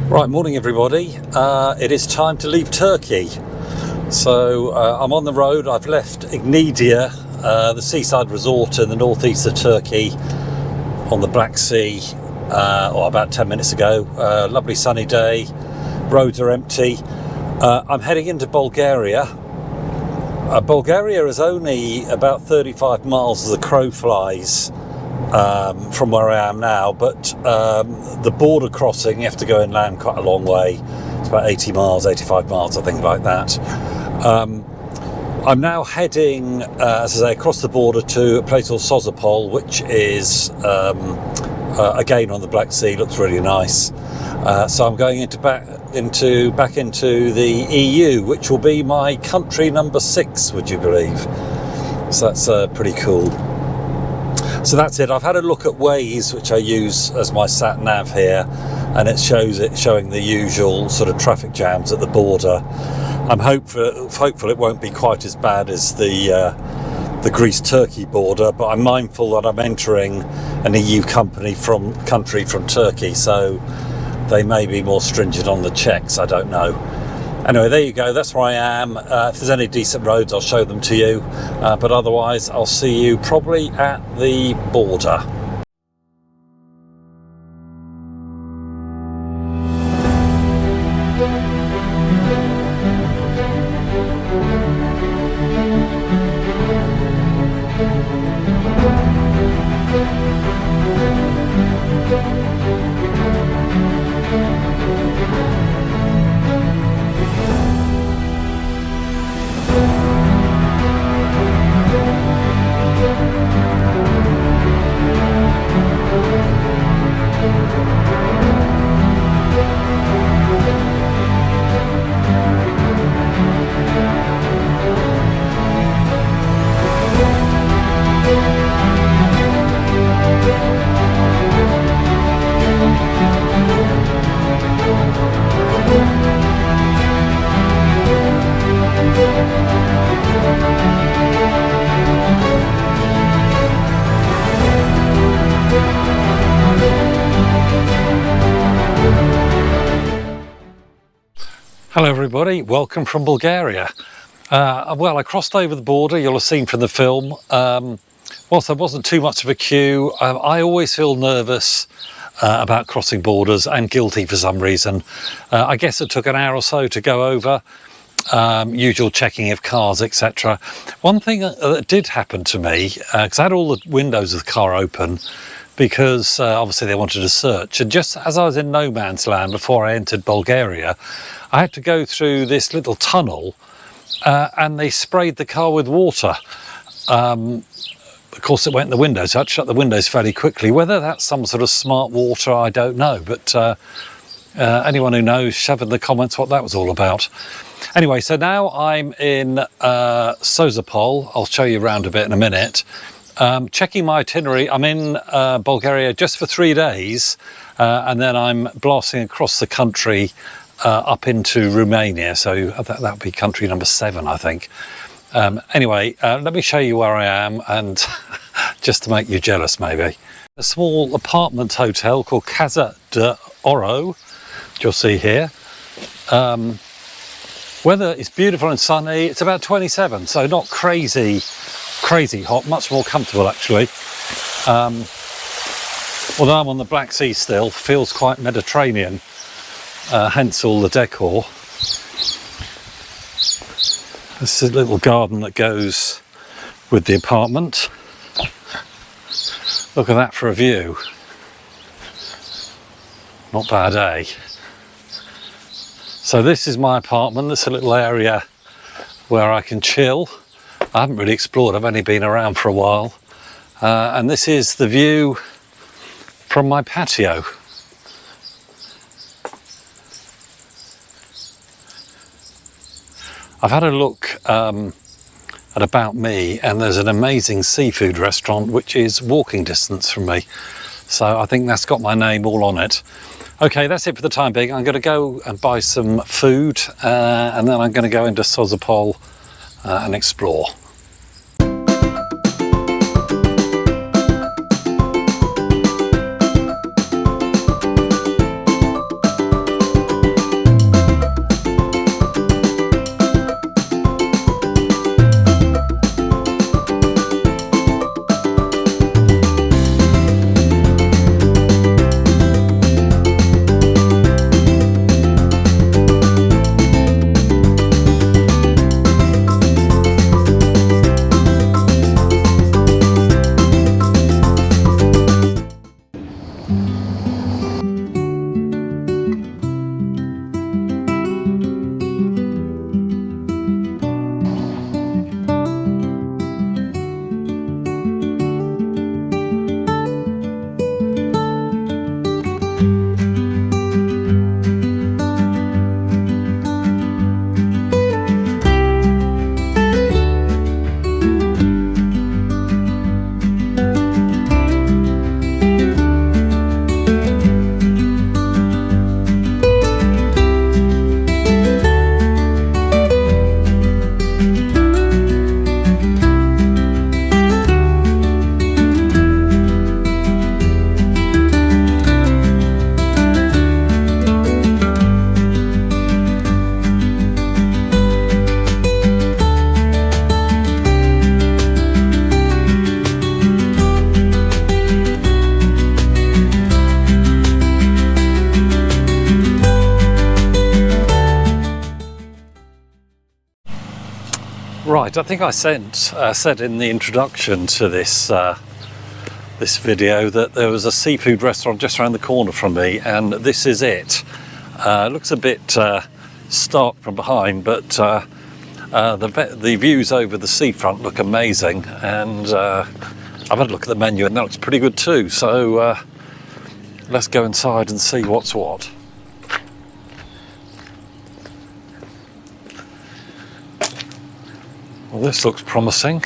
Right, morning everybody. It is time to leave Turkey. So I'm on the road. I've left Ignidia, the seaside resort in the northeast of Turkey on the Black Sea, about 10 minutes ago. Lovely sunny day, roads are empty. I'm heading into Bulgaria. Bulgaria is only about 35 miles as the crow flies from where I am now, but the border crossing, you have to go inland quite a long way. It's about 80 miles, 85 miles, I think, like that. I'm now heading, as I say, across the border to a place called Sozopol, which is again on the Black Sea. Looks really nice. So I'm going back into the EU, which will be my country number 6, would you believe? So that's pretty cool. So that's it. I've had a look at Waze, which I use as my sat nav here, and it showing the usual sort of traffic jams at the border. I'm hopeful it won't be quite as bad as the Greece-Turkey border, but I'm mindful that I'm entering an EU country from Turkey, so they may be more stringent on the checks. I don't know. Anyway, there you go. That's where I am. If there's any decent roads, I'll show them to you. But otherwise, I'll see you probably at the border. Hello everybody, welcome from Bulgaria. Well, I crossed over the border, you'll have seen from the film. Whilst there wasn't too much of a queue, I always feel nervous about crossing borders, and guilty for some reason. I guess it took an hour or so to go over, usual checking of cars, etc. One thing that did happen to me, because I had all the windows of the car open, because obviously they wanted to search, and just as I was in no man's land before I entered Bulgaria, I had to go through this little tunnel, and they sprayed the car with water. Of course it went in the windows, so I had to shut the windows fairly quickly. Whether that's some sort of smart water, I don't know, but anyone who knows, shove in the comments what that was all about. Anyway, so now I'm in Sozopol. I'll show you around a bit in a minute. Checking my itinerary, I'm in Bulgaria just for 3 days, and then I'm blasting across the country up into Romania, so that would be country number 7, I think. Anyway, let me show you where I am, and just to make you jealous maybe. A small apartment hotel called Casa de Oro, which you'll see here. Weather is beautiful and sunny. It's about 27, so not crazy hot, much more comfortable actually. Although I'm on the Black Sea still, feels quite Mediterranean, hence all the decor. This is a little garden that goes with the apartment. Look at that for a view. Not bad, eh? So this is my apartment. This is a little area where I can chill. I haven't really explored, I've only been around for a while. And this is the view from my patio. I've had a look at About Me, and there's an amazing seafood restaurant which is walking distance from me. So I think that's got my name all on it. Okay, that's it for the time being. I'm going to go and buy some food, and then I'm going to go into Sozopol and explore. Right, I think I said in the introduction to this this video that there was a seafood restaurant just around the corner from me, and this is it. It looks a bit stark from behind, but the views over the seafront look amazing, and I've had a look at the menu and that looks pretty good too. So let's go inside and see what's what. Well, this looks promising.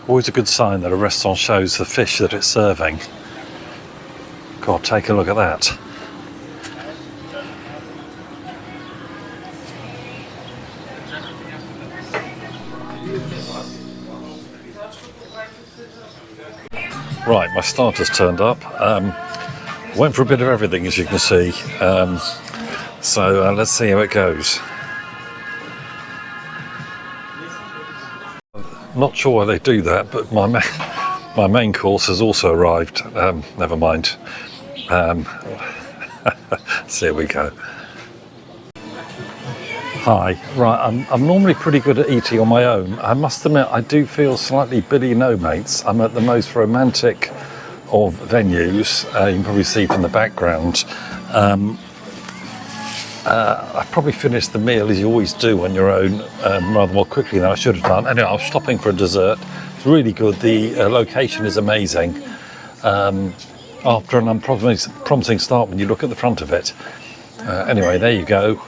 Always a good sign that a restaurant shows the fish that it's serving. God, take a look at that. Right, my starter's turned up. Went for a bit of everything, as you can see. So let's see how it goes. Not sure why they do that, but my main course has also arrived. Never mind. So here we go. Hi. Right, I'm normally pretty good at eating on my own. I must admit, I do feel slightly Billy No Mates. I'm at the most romantic of venues. You can probably see from the background. I probably finished the meal, as you always do on your own, rather more quickly than I should have done. Anyway, I was stopping for a dessert. It's really good. The location is amazing. After an promising start when you look at the front of it. Anyway, there you go.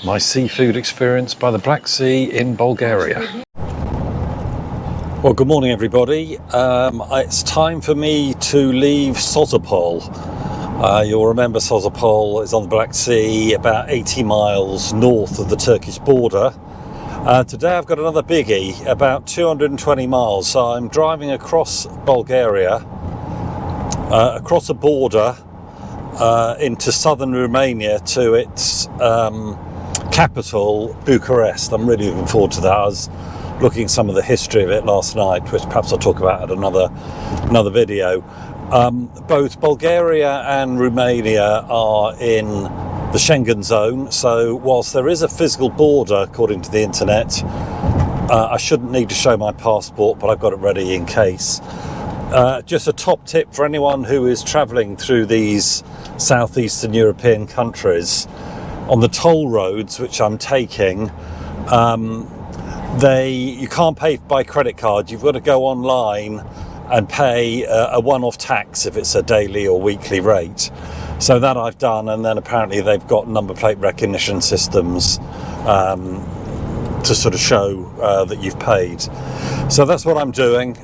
My seafood experience by the Black Sea in Bulgaria. Well, good morning, everybody. It's time for me to leave Sozopol. You'll remember Sozopol is on the Black Sea, about 80 miles north of the Turkish border. Today I've got another biggie, about 220 miles. So I'm driving across Bulgaria, across a border into southern Romania to its capital, Bucharest. I'm really looking forward to that. I was looking at some of the history of it last night, which perhaps I'll talk about at another video. Both Bulgaria and Romania are in the Schengen zone, so whilst there is a physical border according to the internet, I shouldn't need to show my passport, but I've got it ready in case. Just a top tip for anyone who is travelling through these southeastern European countries, on the toll roads which I'm taking, you can't pay by credit card. You've got to go online and pay a one-off tax if it's a daily or weekly rate. So that I've done, and then apparently they've got number plate recognition systems to sort of show that you've paid. So that's what I'm doing.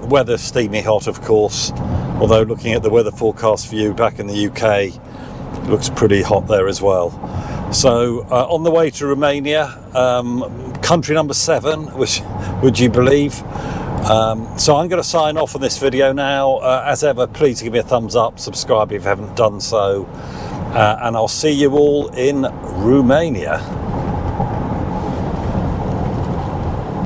Weather's steamy hot, of course, although looking at the weather forecast for you back in the UK, it looks pretty hot there as well. So on the way to Romania, country number 7, which, would you believe? So I'm going to sign off on this video now. As ever, please give me a thumbs up, subscribe if you haven't done so, and I'll see you all in Romania.